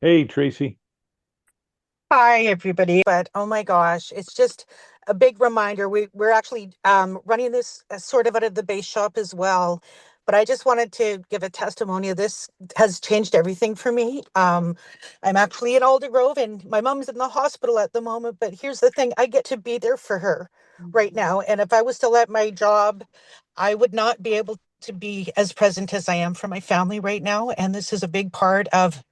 Hey, Tracy. Hi, everybody. But oh my gosh, it's just a big reminder. We're actually running this sort of out of the base shop as well. But I just wanted to give a testimony. This has changed everything for me. I'm actually in Aldergrove, and my mom's in the hospital at the moment. But here's the thing, I get to be there for her right now. And if I was still at my job, I would not be able to be as present as I am for my family right now. And this is a big part of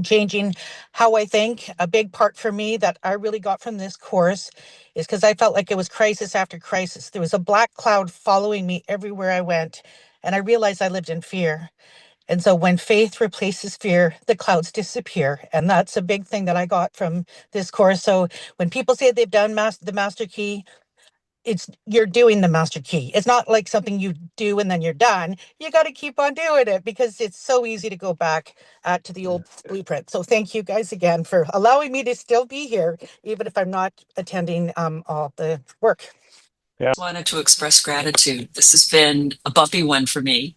changing how I think. A big part for me that I really got from this course is because I felt like it was crisis after crisis. There was a black cloud following me everywhere I went, and I realized I lived in fear. And so when faith replaces fear, the clouds disappear. And that's a big thing that I got from this course. So when people say they've done the master key, it's you're doing the master key. It's not like something you do and then you're done. You got to keep on doing it because it's so easy to go back to the old blueprint. So thank you guys again for allowing me to still be here, even if I'm not attending all the work. Yeah. Wanted to express gratitude. This has been a bumpy one for me.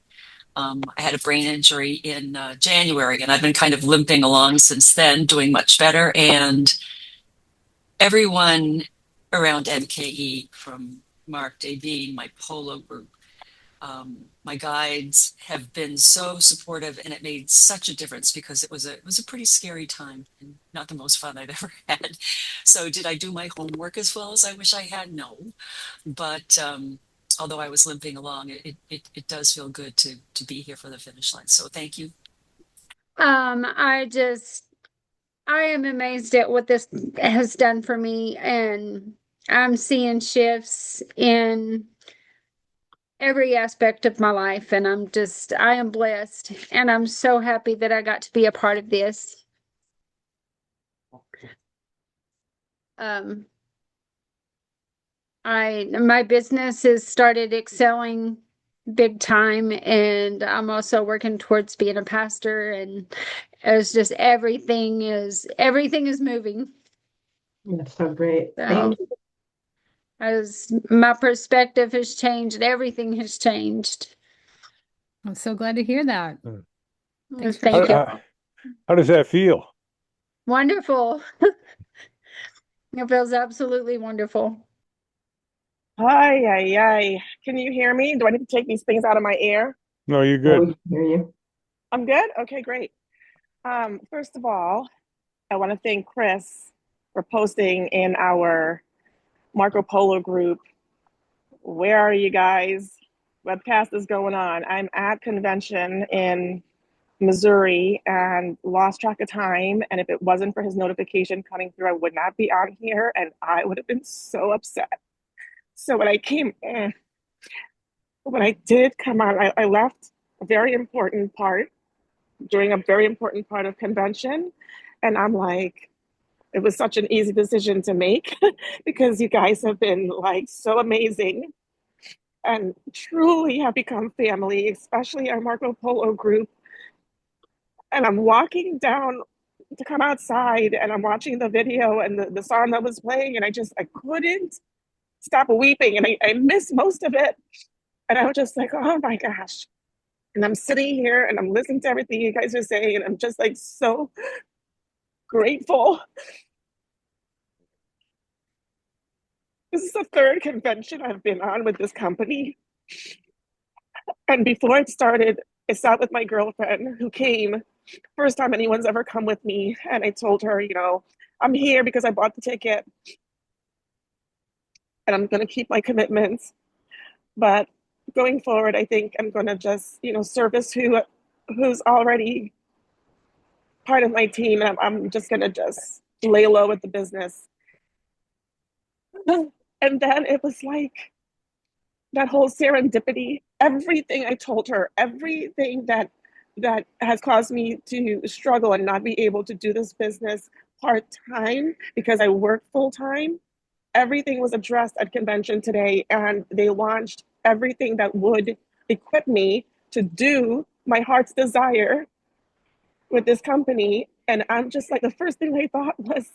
I had a brain injury in January, and I've been kind of limping along since then, doing much better. And everyone around MKE, from Mark Davine, my polo group, my guides have been so supportive, and it made such a difference because it was a pretty scary time and not the most fun I've ever had. So, did I do my homework as well as I wish I had? No, but although I was limping along, it does feel good to be here for the finish line. So thank you. I just I am amazed at what this has done for me, and I'm seeing shifts in every aspect of my life, and I am blessed, and I'm so happy that I got to be a part of this. Um, my business has started excelling big time, and I'm also working towards being a pastor, and it's just everything is moving. That's so great. So Thank you. as my perspective has changed, everything has changed. I'm so glad to hear that. Mm. Thanks for How, Thank you. sharing. how, how does that feel? Wonderful. It feels absolutely wonderful. Hi, ay, ay. Can you hear me? Do I need to take these things out of my ear? No, you're Yeah, we good. can hear you. I'm good? Okay, great. First of all, I want to thank Chris for posting in our Marco Polo group. Where are you guys? Webcast is going on. I'm at convention in Missouri and lost track of time. And if it wasn't for his notification coming through, I would not be on here and I would have been so upset. So when I did come on, I left a very important part during a very important part of convention. And I'm like, it was such an easy decision to make because you guys have been like so amazing and truly have become family, especially our Marco Polo group. And I'm walking down to come outside and I'm watching the video and the song that was playing, and I couldn't stop weeping. And I missed most of it. And I was just like, oh my gosh. And I'm sitting here and I'm listening to everything you guys are saying, and I'm just like so grateful. This is the third convention I've been on with this company. And before it started, I sat with my girlfriend who came, first time anyone's ever come with me. And I told her, I'm here because I bought the ticket and I'm going to keep my commitments. But going forward, I think I'm going to just, service who's already part of my team. And I'm just going to just lay low with the business. And then it was like that whole serendipity, everything I told her, everything that has caused me to struggle and not be able to do this business part-time because I work full-time. Everything was addressed at convention today, and they launched everything that would equip me to do my heart's desire with this company. And I'm just like, the first thing I thought was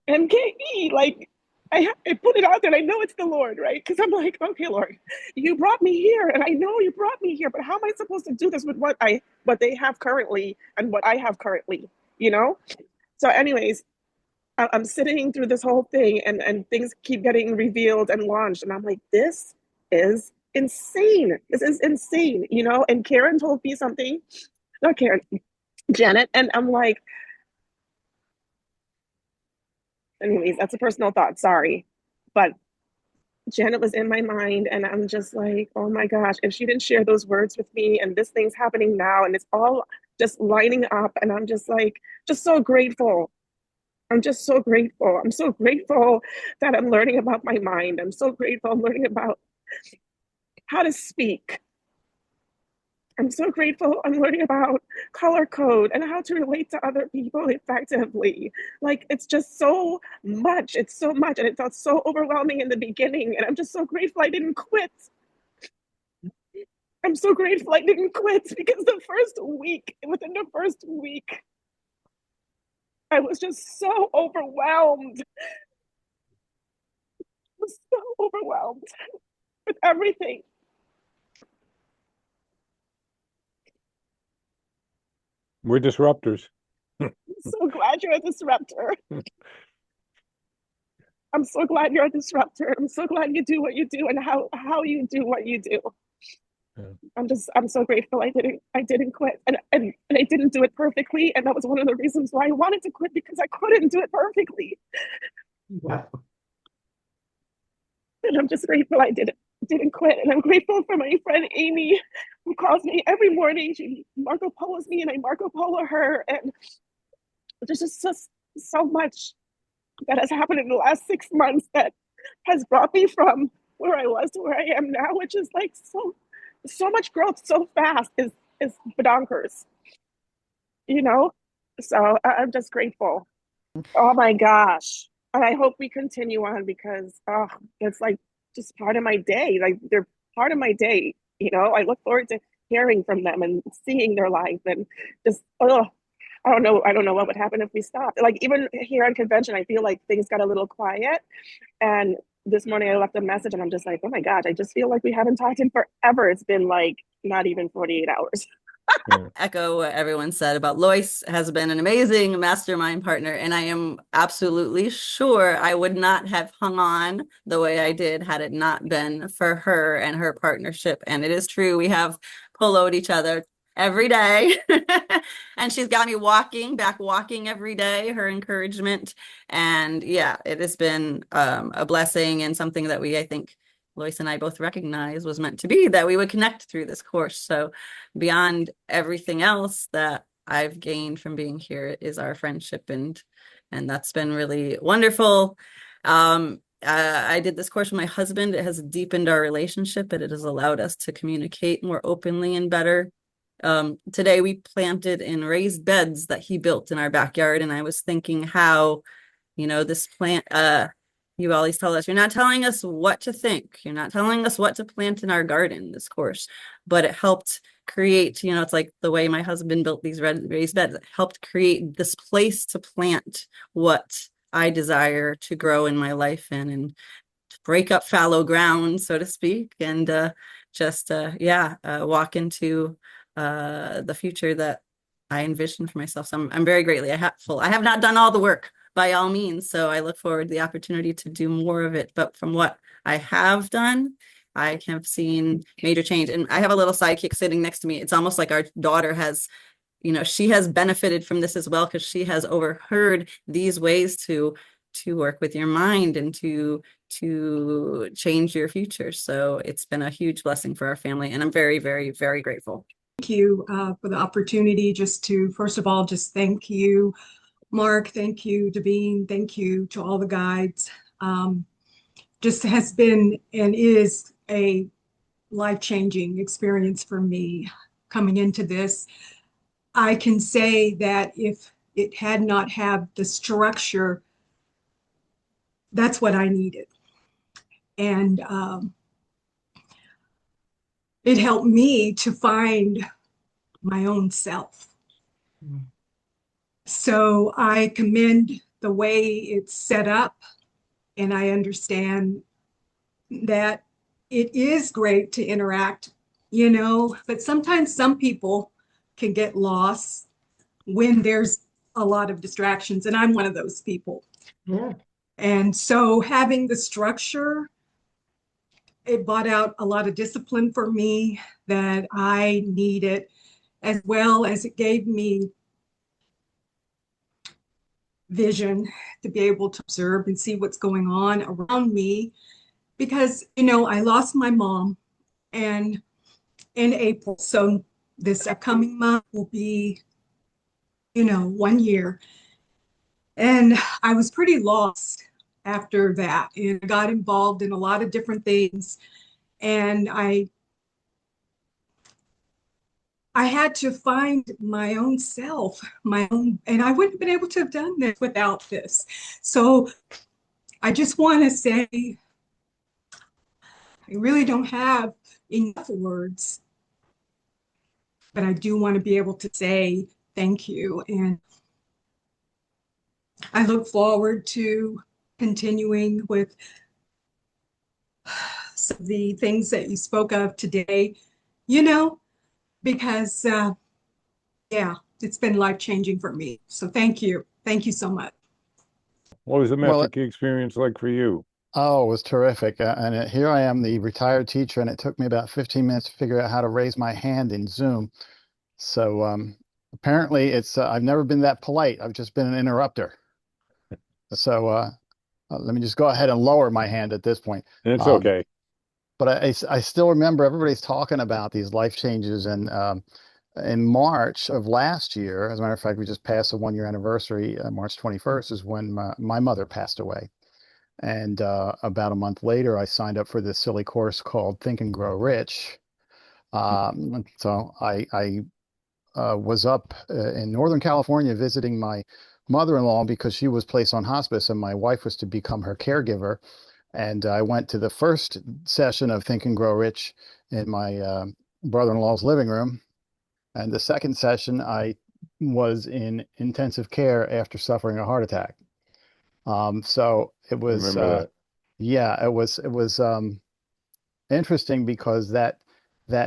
MKE, like I put it out there and I know it's the Lord, right? Because I'm like, okay, Lord, you brought me here and I know you brought me here, but how am I supposed to do this with what they have currently and what I have currently, you know? So anyways, I'm sitting through this whole thing and things keep getting revealed and launched. And I'm like, this is insane. This is insane, you know? And Karen told me something, not Karen, Janet. And I'm like, anyways, that's a personal thought. Sorry. But Janet was in my mind, and I'm just like, oh my gosh, if she didn't share those words with me, and this thing's happening now, and it's all just lining up, and I'm just like, just so grateful. I'm just so grateful. I'm so grateful that I'm learning about my mind. I'm so grateful I'm learning about how to speak. I'm so grateful I'm learning about color code and how to relate to other people effectively. Like, it's just so much. It's so much. And it felt so overwhelming in the beginning. And I'm just so grateful I didn't quit. I'm so grateful I didn't quit because within the first week, I was just so overwhelmed. I was so overwhelmed with everything. We're disruptors. I'm so glad you're a disruptor. I'm so glad you're a disruptor. I'm so glad you do what you do and how you do what you do. Yeah. I'm so grateful I didn't quit. And I didn't do it perfectly. And that was one of the reasons why I wanted to quit, because I couldn't do it perfectly. Yeah. And I'm just grateful I didn't quit. And I'm grateful for my friend Amy, who calls me every morning. She Marco Polos me and I Marco Polo her. And there's just so much that has happened in the last 6 months that has brought me from where I was to where I am now, which is like so much growth so fast is bonkers, you know? So I'm just grateful. Oh my gosh. And I hope we continue on because it's like just part of my day. Like, they're part of my day, you know? I look forward to hearing from them and seeing their life and just I don't know what would happen if we stopped. Like, even here on convention, I feel like things got a little quiet. And this morning I left a message and I'm just like, oh my God, I just feel like we haven't talked in forever. It's been like not even 48 hours. Yeah. Echo what everyone said about Lois. Has been an amazing mastermind partner, and I am absolutely sure I would not have hung on the way I did had it not been for her and her partnership. And it is true, we have poloed each other every day and she's got me walking every day, her encouragement. And yeah, it has been a blessing and something that I think Lois and I both recognize was meant to be, that we would connect through this course. So beyond everything else that I've gained from being here is our friendship, and that's been really wonderful. I did this course with my husband. It has deepened our relationship, and it has allowed us to communicate more openly and better. Today we planted in raised beds that he built in our backyard, and I was thinking how, this plant, you always tell us, you're not telling us what to think. You're not telling us what to plant in our garden, this course, but it helped create, it's like the way my husband built these raised beds, it helped create this place to plant what I desire to grow in my life and break up fallow ground, so to speak, and walk into the future that I envision for myself. So I'm very greatly full. I have not done all the work by all means, so I look forward to the opportunity to do more of it. But from what I have done, I have seen major change. And I have a little sidekick sitting next to me. It's almost like our daughter has, she has benefited from this as well, because she has overheard these ways to work with your mind and to change your future. So it's been a huge blessing for our family, and I'm very, very, very grateful. Thank you for the opportunity just to, first of all, just thank you, Mark. Thank you, Davine. Thank you to all the guides. Just has been and is a life-changing experience for me coming into this. I can say that if it had not had the structure, that's what I needed. And it helped me to find my own self. So I commend the way it's set up and I understand that it is great to interact, but sometimes some people can get lost when there's a lot of distractions, and I'm one of those people. Yeah. And so having the structure, it brought out a lot of discipline for me that I needed, as well as it gave me vision to be able to observe and see what's going on around me. Because, I lost my mom and in April. So this upcoming month will be, 1 year. And I was pretty lost after that and I got involved in a lot of different things. And I had to find my own self, and I wouldn't have been able to have done this without this. So I just want to say, I really don't have enough words, but I do want to be able to say thank you. And I look forward to continuing with some of the things that you spoke of today, because yeah, it's been life-changing for me. So thank you. Thank you so much. What was the Well, Master Key experience like for you? oh, it was terrific. Here I am, the retired teacher, and it took me about 15 minutes to figure out how to raise my hand in Zoom. So apparently I've never been that polite. I've just been an interrupter. So let me just go ahead and lower my hand at this point. And it's Um, okay. But I still remember everybody's talking about these life changes. And in March of last year, as a matter of fact, we just passed the 1 year anniversary. March 21st is when my mother passed away. And about a month later, I signed up for this silly course called Think and Grow Rich. So I was up in Northern California visiting my mother-in-law because she was placed on hospice and my wife was to become her caregiver. And I went to the first session of Think and Grow Rich in my brother-in-law's living room. And the second session, I was in intensive care after suffering a heart attack. So it was, Remember that. yeah, it was interesting because that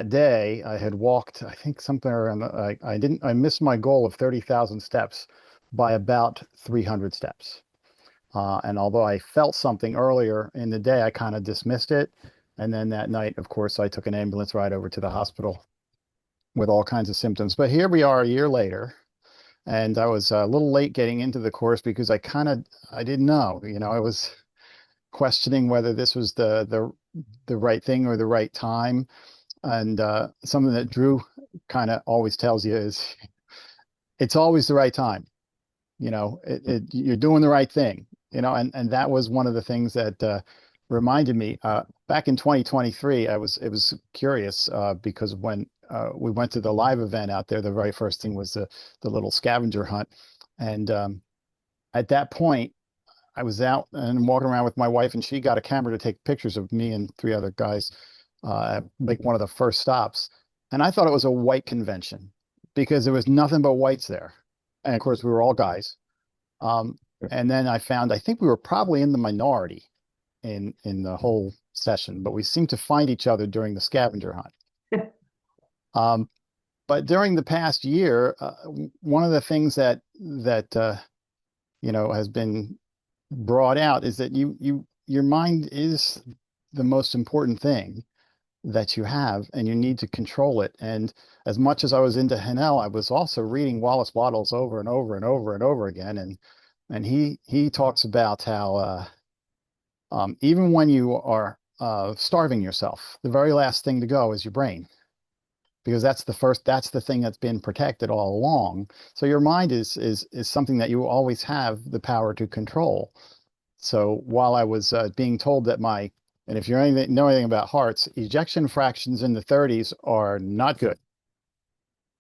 day I had walked, I think something around, I missed my goal of 30,000 steps by about 300 steps. And although I felt something earlier in the day, I kind of dismissed it. And then that night, of course, I took an ambulance ride over to the hospital with all kinds of symptoms. But here we are a year later, and I was a little late getting into the course because I didn't know, I was questioning whether this was the right thing or the right time. And something that Drew kind of always tells you is it's always the right time. You're doing the right thing, and that was one of the things that reminded me back in 2023. It was curious because when we went to the live event out there, the very first thing was the little scavenger hunt. And at that point, I was out and walking around with my wife, and she got a camera to take pictures of me and three other guys at like one of the first stops. And I thought it was a white convention because there was nothing but whites there. And of course, we were all guys. And then I think we were probably in the minority in the whole session, but we seemed to find each other during the scavenger hunt. But during the past year, one of the things that has been brought out is that your mind is the most important thing that you have, and you need to control it. And as much as I was into Hanel, I was also reading Wallace Wattles over and over and over and over again. And he talks about how even when you are starving yourself, the very last thing to go is your brain, because that's the thing that's been protected all along. So your mind is something that you always have the power to control. So while I was being told that and if you know anything about hearts, ejection fractions in the 30s are not good.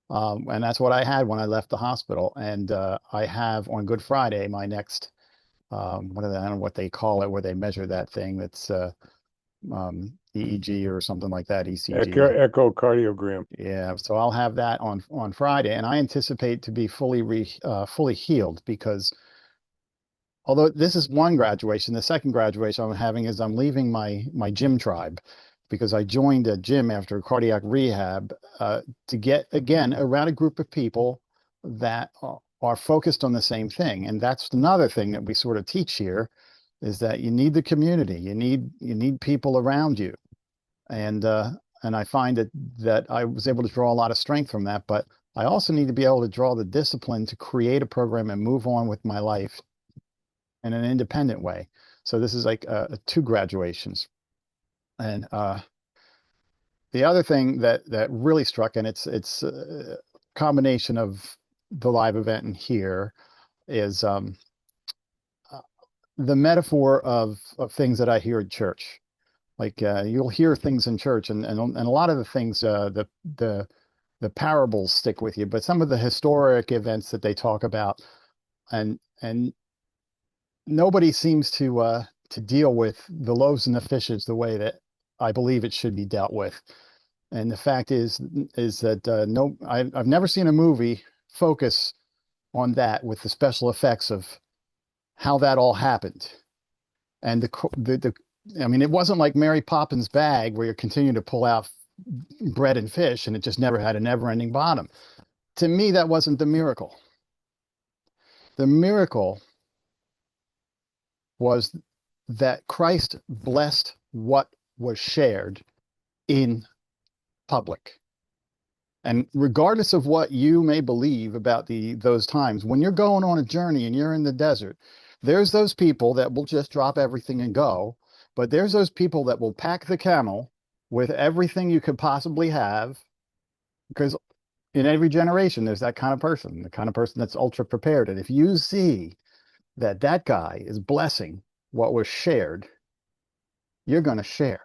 And that's what I had when I left the hospital. And I have on Good Friday my next, I don't know what they call it, where they measure that thing. That's EEG or something like that, ECG. Echocardiogram. Yeah, so I'll have that on Friday, and I anticipate to be fully healed because although this is one graduation, the second graduation I'm having is I'm leaving my gym tribe because I joined a gym after cardiac rehab to get again around a group of people that are focused on the same thing. And that's another thing that we sort of teach here is that you need the community, you need people around you, and I find that I was able to draw a lot of strength from that, but I also need to be able to draw the discipline to create a program and move on with my life in an independent way. So this is like two graduations. And the other thing that really struck, and it's a combination of the live event and here, is uh, the metaphor of things that I hear at church. Like you'll hear things in church, and a lot of the things the parables stick with you, but some of the historic events that they talk about, and nobody seems to deal with the loaves and the fishes the way that I believe it should be dealt with. And the fact is that no, I've never seen a movie focus on that with the special effects of how that all happened. And I mean, it wasn't like Mary Poppins' bag where you're continuing to pull out bread and fish and it just never had a never-ending bottom. To me, that wasn't the miracle. The miracle was that Christ blessed what was shared in public. And regardless of what you may believe about those times, when you're going on a journey and you're in the desert, there's those people that will just drop everything and go, but there's those people that will pack the camel with everything you could possibly have, because in every generation there's that kind of person, the kind of person that's ultra prepared. And if you see that that guy is blessing what was shared, you're going to share.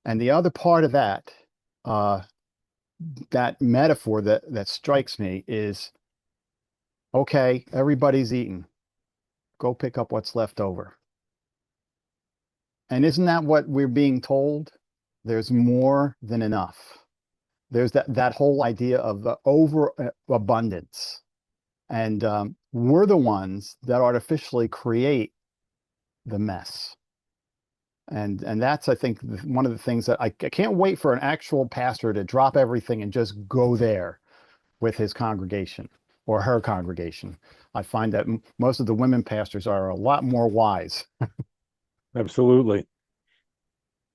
And the other part of that, that metaphor that strikes me is, okay, everybody's eating. Go pick up what's left over. And isn't that what we're being told? There's more than enough. There's that whole idea of the overabundance. And we're the ones that artificially create the mess. And that's, I think, one of the things that I can't wait for an actual pastor to drop everything and just go there with his congregation or her congregation. I find that most of the women pastors are a lot more wise. Absolutely.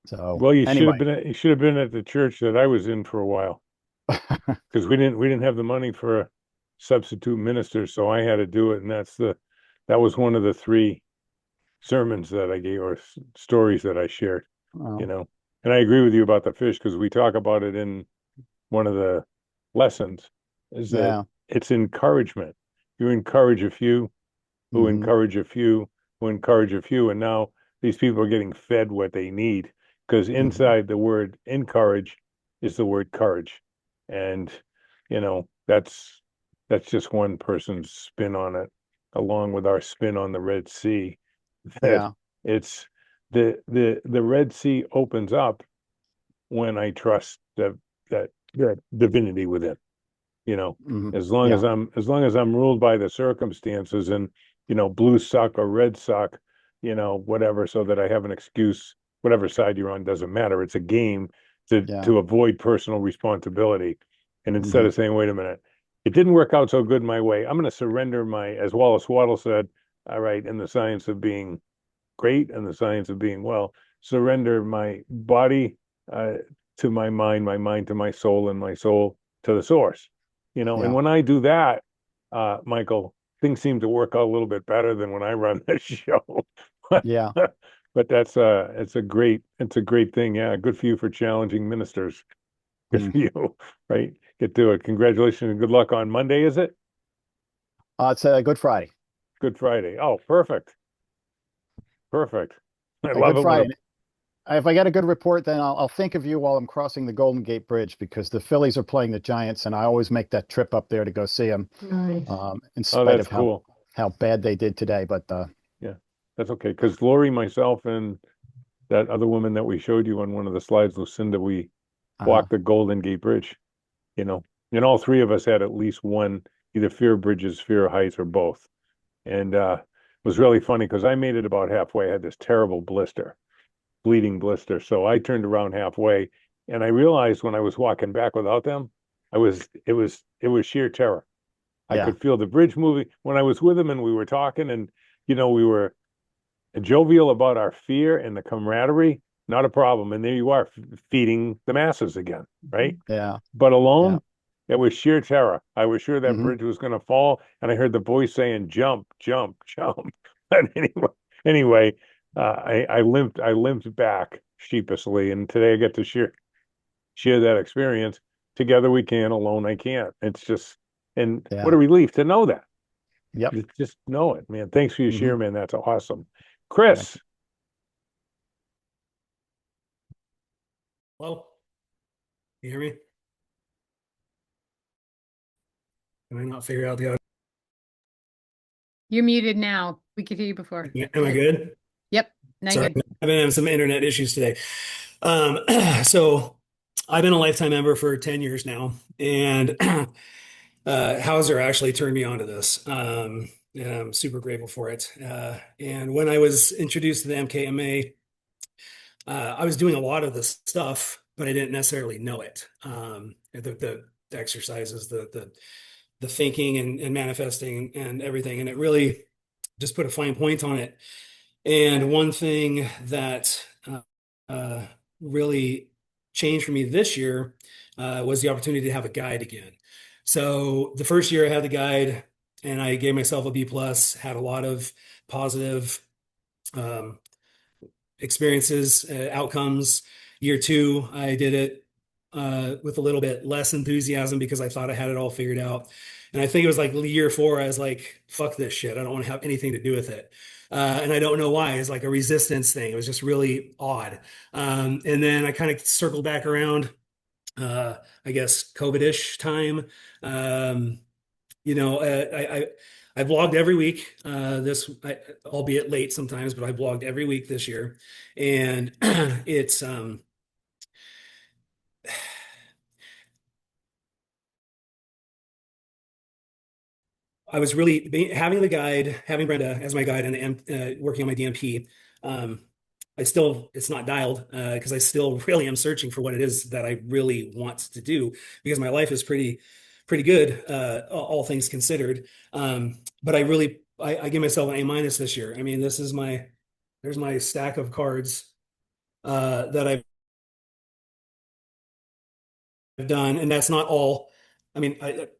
So, Well, anyway, you should have been at the church that I was in for a while because we didn't have the money for a substitute minister, so I had to do it, and that was one of the three sermons that I gave or stories that I shared, you well, know. And I agree with you about the fish because we talk about it in one of the lessons is that yeah, it's encouragement. You encourage a few who hmm encourage a few who encourage a few, and now these people are getting fed what they need because hmm inside the word encourage is the word courage, and that's just one person's spin on it, along with our spin on the Red Sea. That yeah, it's the Red Sea opens up when I trust that divinity within, you know, hmm as yeah, long as I'm ruled by the circumstances and, blue suck or red suck, whatever, so that I have an excuse, whatever side you're on doesn't matter. It's a game yeah, to avoid personal responsibility. And instead hmm of saying, wait a minute, it didn't work out so good my way, I'm going to surrender as Wallace Waddle said, all right, in the science of being great and the science of being well, surrender my body uh, to my mind to my soul, and my soul to the source. And yeah, when I do that, Michael, things seem to work out a little bit better than when I run the show. yeah. But it's a great thing. Yeah, good for you for challenging ministers. Good Mm. for you, right? Get to it. Congratulations and good luck on Monday, is it? It's a Good Friday. Good Friday. Oh, perfect. Perfect. I A love Good it when Friday. If I get a good report, then I'll think of you while I'm crossing the Golden Gate Bridge because the Phillies are playing the Giants, and I always make that trip up there to go see them, Nice. in oh, spite that's of cool. how bad they did today. But Yeah, that's okay. Because Lori, myself, and that other woman that we showed you on one of the slides, Lucinda, we uh, walked the Golden Gate Bridge, you know, and all three of us had at least one, either fear of bridges, fear of heights, or both. And was really funny because I made it about halfway. I had this terrible blister, bleeding blister. So I turned around halfway and I realized when I was walking back without them, it was sheer terror. I Yeah. could feel the bridge moving when I was with them and we were talking and we were jovial about our fear and the camaraderie, not a problem. And there you are feeding the masses again, right? Yeah. But Yeah. alone, it was sheer terror. I was sure that Hmm. bridge was going to fall, and I heard the voice saying, "Jump, jump, jump." But anyway, I limped back sheepishly, and today I get to share that experience. Together we can, alone I can't. It's just, and what Yeah. a relief to know that. Yep. Just know it, man. Thanks for your Hmm. share, man. That's awesome. Yeah. Chris, Hello? You hear me? Can I not figure out the audio? You're muted now. We could hear you before. Am I good? Yep. Now you're Sorry, good. I've been having some internet issues today. Um, so I've been a lifetime member for 10 years now, and Hauser actually turned me on to this. And I'm super grateful for it. And when I was introduced to the MKMA, I was doing a lot of this stuff, but I didn't necessarily know it. The exercises, the thinking and manifesting and everything. And it really just put a fine point on it. And one thing that uh, really changed for me this year was the opportunity to have a guide again. So the first year I had the guide and I gave myself a B plus, had a lot of positive um, experiences, outcomes. Year two, I did it with a little bit less enthusiasm because I thought I had it all figured out. And I think it was like year four, I was like, fuck this shit. I don't want to have anything to do with it. And I don't know why. It's like a resistance thing. It was just really odd. And then I kind of circled back around, I guess, COVID-ish time. Um, you know, I blogged every week. Albeit late sometimes, but I blogged every week this year, and it's I was really having the guide, having Brenda as my guide, and working on my DMP. Um, it's not dialed because I still really am searching for what it is that I really want to do because my life is pretty good, all things considered. But I give myself an A minus this year. I mean, there's my stack of cards that I've done, and that's not all. I mean,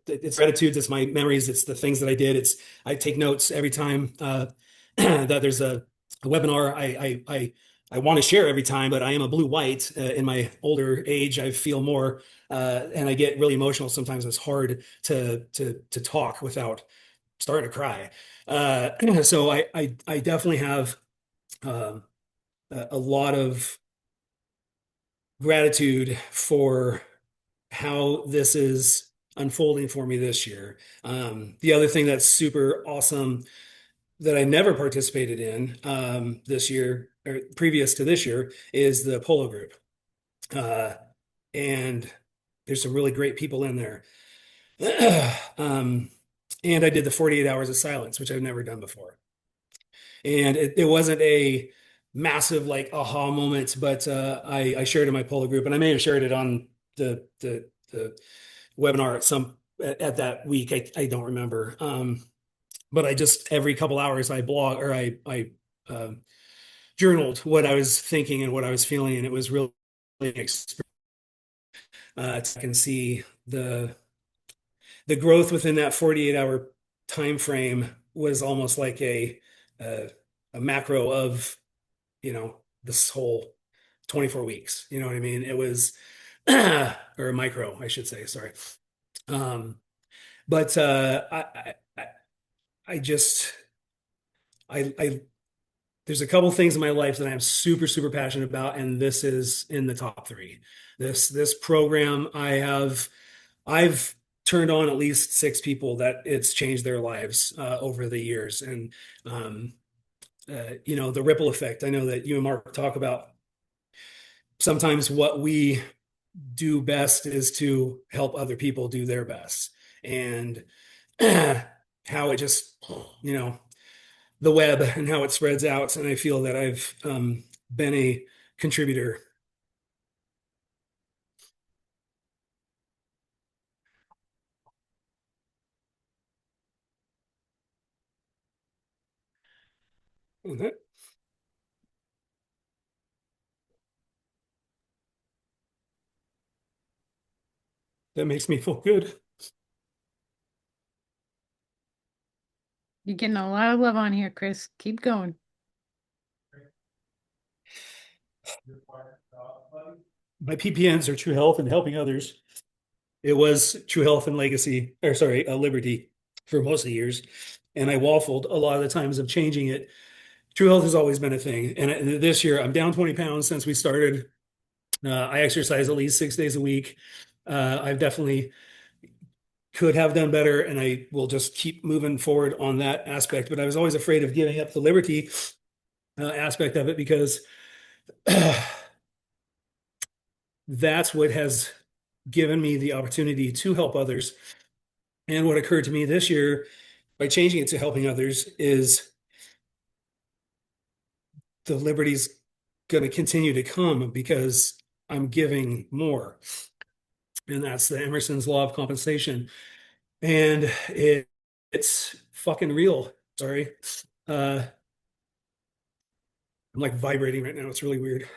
it's gratitudes, it's my memories, it's the things that I did. I take notes every time that there's a webinar. I want to share every time, but I am a blue white in my older age. I feel more, and I get really emotional. Sometimes it's hard to talk without starting to cry. So I definitely have um, a lot of gratitude for how this is unfolding for me this year. The other thing that's super awesome that I never participated in this year or previous to this year is the polo group. Uh, and there's some really great people in there. um, and I did the 48 hours of silence, which I've never done before. And it wasn't a massive like aha moment, but I shared in my polo group, and I may have shared it on the webinar at that week. I don't remember. But I just every couple hours I blog or I journaled what I was thinking and what I was feeling, and it was really I can see the growth within that 48-hour time frame was almost like a macro of this whole 24 weeks. You know what I mean? It was or a micro, I should say. Sorry. But I just I there's a couple things in my life that I'm super passionate about, and this is in the top three. This program I've turned on at least six people that it's changed their lives over the years, and the ripple effect. I know that you and Mark talk about sometimes what we do best is to help other people do their best, and how it just the web and how it spreads out. And I feel that I've been a contributor. That makes me feel good. You're getting a lot of love on here, Chris. Keep going. My PPNs are True Health and Helping Others. It was True Health and Legacy, or sorry, Liberty for most of the years. And I waffled a lot of the times of changing it. True Health has always been a thing. And this year I'm down 20 pounds since we started. I exercise at least 6 days a week. I've definitely could have done better, and I will just keep moving forward on that aspect. But I was always afraid of giving up the liberty aspect of it because that's what has given me the opportunity to help others. And what occurred to me this year by changing it to helping others is the liberty's going to continue to come because I'm giving more. And that's the Emerson's law of compensation. And it's fucking real. Sorry. I'm like vibrating right now. It's really weird.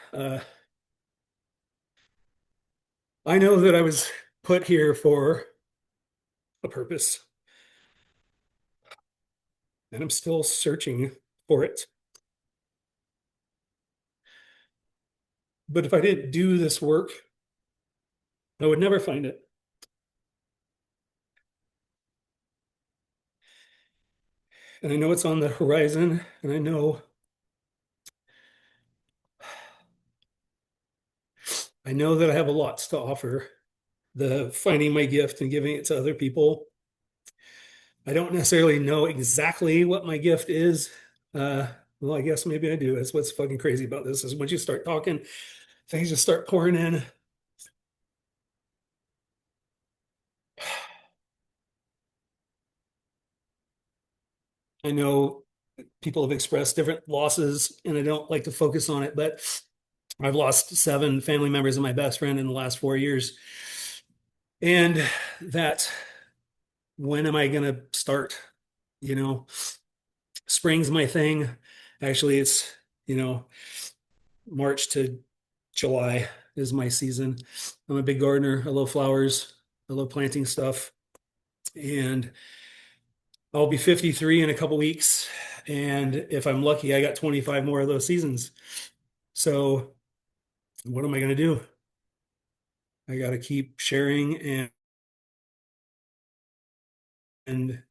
I know that I was put here for a purpose, and I'm still searching for it. But if I didn't do this work, I would never find it. And I know it's on the horizon, and I know that I have a lot to offer. The finding my gift and giving it to other people. I don't necessarily know exactly what my gift is. Well, I guess maybe I do. That's what's fucking crazy about this is once you start talking, things just start pouring in. I know people have expressed different losses, and I don't like to focus on it, but I've lost 7 family members and my best friend in the last 4 years. And that, when am I going to start? You know, spring's my thing. Actually, it's, March to July is my season. I'm a big gardener. I love flowers. I love planting stuff. And I'll be 53 in a couple weeks. And if I'm lucky, I got 25 more of those seasons. So what am I going to do? I got to keep sharing and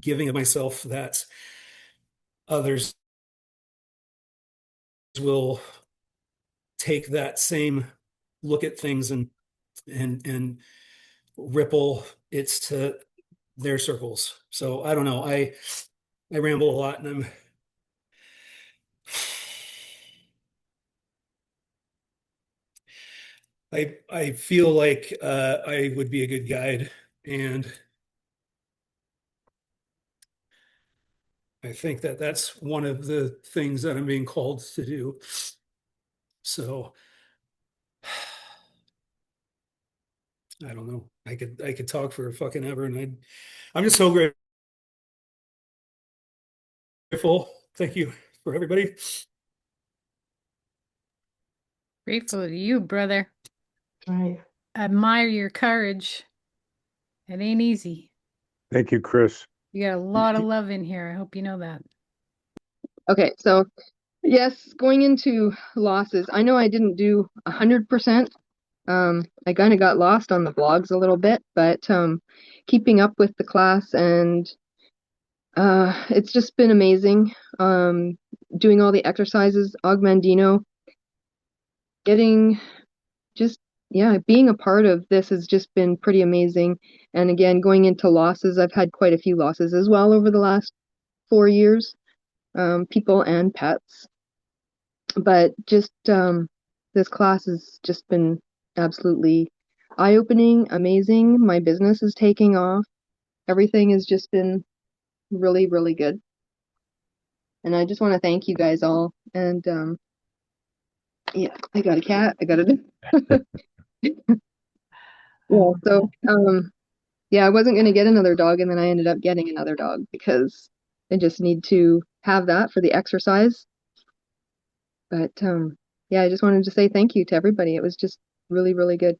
giving of myself that others will take that same look at things and ripple it to their circles. So I don't know. I ramble a lot, and I feel like I would be a good guide, and I think that that's one of the things that I'm being called to do. So I don't know. I could talk for fucking ever, and I'm just so grateful. Thank you for everybody. Grateful to you, brother. Right. Admire your courage. It ain't easy. Thank you, Chris. You got a lot of love in here. I hope you know that. Okay, so yes, going into losses, I know I didn't do 100%. I kind of got lost on the blogs a little bit, but keeping up with the class, and it's just been amazing. Doing all the exercises, Augmandino, getting just, yeah, being a part of this has just been pretty amazing. And again, going into losses, I've had quite a few losses as well over the last 4 years, people and pets. But just this class has just been absolutely eye-opening, amazing. My business is taking off. Everything has just been really, really good. And I just want to thank you guys all. And yeah, I got a cat. I got a yeah. So yeah, I wasn't gonna get another dog, and then I ended up getting another dog because I just need to have that for the exercise. But yeah, I just wanted to say thank you to everybody. It was just really, really good.